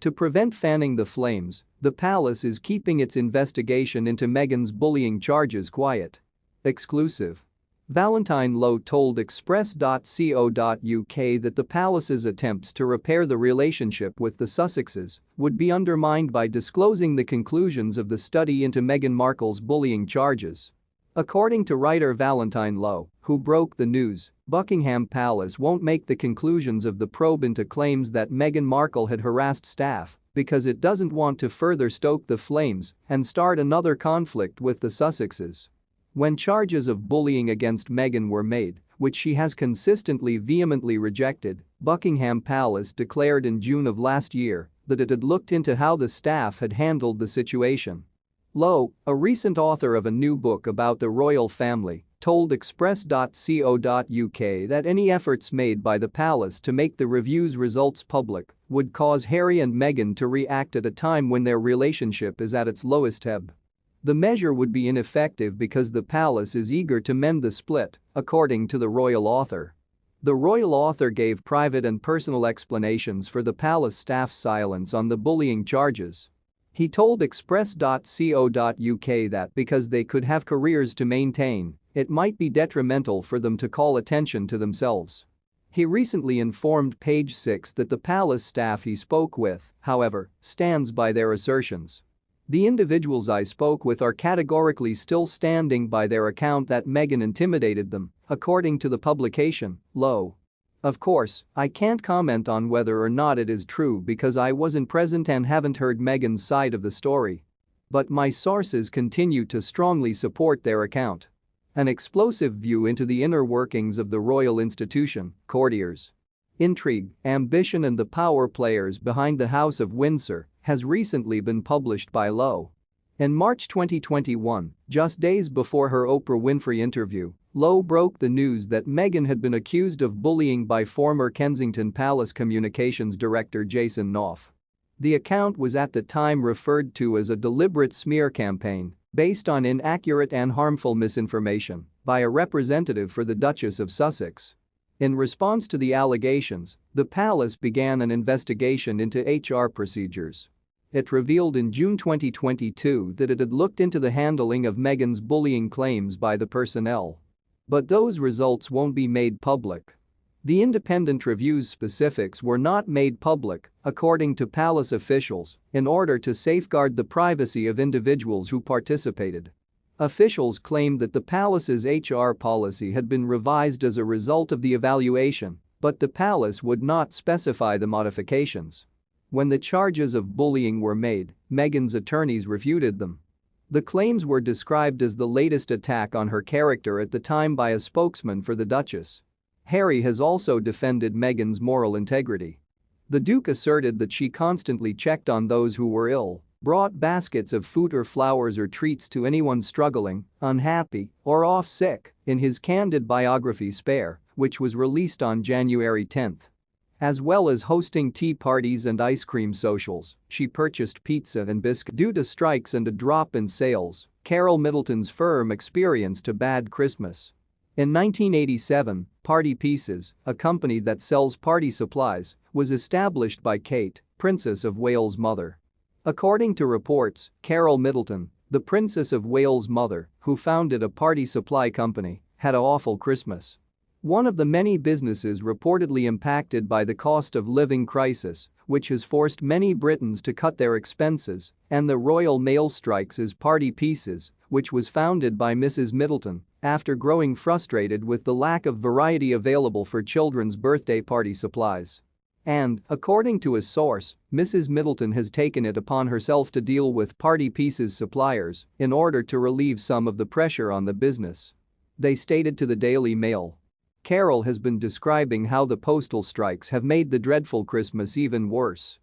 To prevent fanning the flames, the palace is keeping its investigation into Meghan's bullying charges quiet. Exclusive. Valentine Low told Express.co.uk that the palace's attempts to repair the relationship with the Sussexes would be undermined by disclosing the conclusions of the study into Meghan Markle's bullying charges. According to writer Valentine Low, who broke the news, Buckingham Palace won't make the conclusions of the probe into claims that Meghan Markle had harassed staff because it doesn't want to further stoke the flames and start another conflict with the Sussexes. When charges of bullying against Meghan were made, which she has consistently vehemently rejected, Buckingham Palace declared in June of last year that it had looked into how the staff had handled the situation. Low, a recent author of a new book about the royal family, told Express.co.uk that any efforts made by the palace to make the review's results public would cause Harry and Meghan to react at a time when their relationship is at its lowest ebb. The measure would be ineffective because the palace is eager to mend the split, according to the royal author. The royal author gave private and personal explanations for the palace staff's silence on the bullying charges. He told Express.co.uk that because they could have careers to maintain, it might be detrimental for them to call attention to themselves. He recently informed Page 6 that the palace staff he spoke with, however, stands by their assertions. The individuals I spoke with are categorically still standing by their account that Meghan intimidated them, according to the publication, Low. Of course, I can't comment on whether or not it is true because I wasn't present and haven't heard Meghan's side of the story. But my sources continue to strongly support their account. An explosive view into the inner workings of the royal institution, Courtiers. Intrigue, Ambition and the Power Players Behind the House of Windsor has recently been published by Low. In March 2021, just days before her Oprah Winfrey interview, Low broke the news that Meghan had been accused of bullying by former Kensington Palace Communications Director Jason Knopf. The account was at the time referred to as a deliberate smear campaign based on inaccurate and harmful misinformation by a representative for the Duchess of Sussex. In response to the allegations, the palace began an investigation into HR procedures. It revealed in June 2022 that it had looked into the handling of Meghan's bullying claims by the personnel. But those results won't be made public. The independent review's specifics were not made public, according to palace officials, in order to safeguard the privacy of individuals who participated. Officials claimed that the palace's HR policy had been revised as a result of the evaluation, but the palace would not specify the modifications. When the charges of bullying were made, Meghan's attorneys refuted them. The claims were described as the latest attack on her character at the time by a spokesman for the Duchess. Harry has also defended Meghan's moral integrity. The Duke asserted that she constantly checked on those who were ill, brought baskets of food or flowers or treats to anyone struggling, unhappy, or off sick, in his candid biography Spare, which was released on January 10. As well as hosting tea parties and ice cream socials, she purchased pizza and biscuits. Due to strikes and a drop in sales, Carol Middleton's firm experienced a bad Christmas. In 1987, Party Pieces, a company that sells party supplies, was established by Kate, Princess of Wales' mother. According to reports, Carol Middleton, the Princess of Wales' mother, who founded a party supply company, had an awful Christmas. One of the many businesses reportedly impacted by the cost of living crisis, which has forced many Britons to cut their expenses, and the Royal Mail strikes is Party Pieces, which was founded by Mrs. Middleton after growing frustrated with the lack of variety available for children's birthday party supplies. And, according to a source, Mrs. Middleton has taken it upon herself to deal with Party Pieces suppliers in order to relieve some of the pressure on the business. They stated to the Daily Mail. Carol has been describing how the postal strikes have made the dreadful Christmas even worse.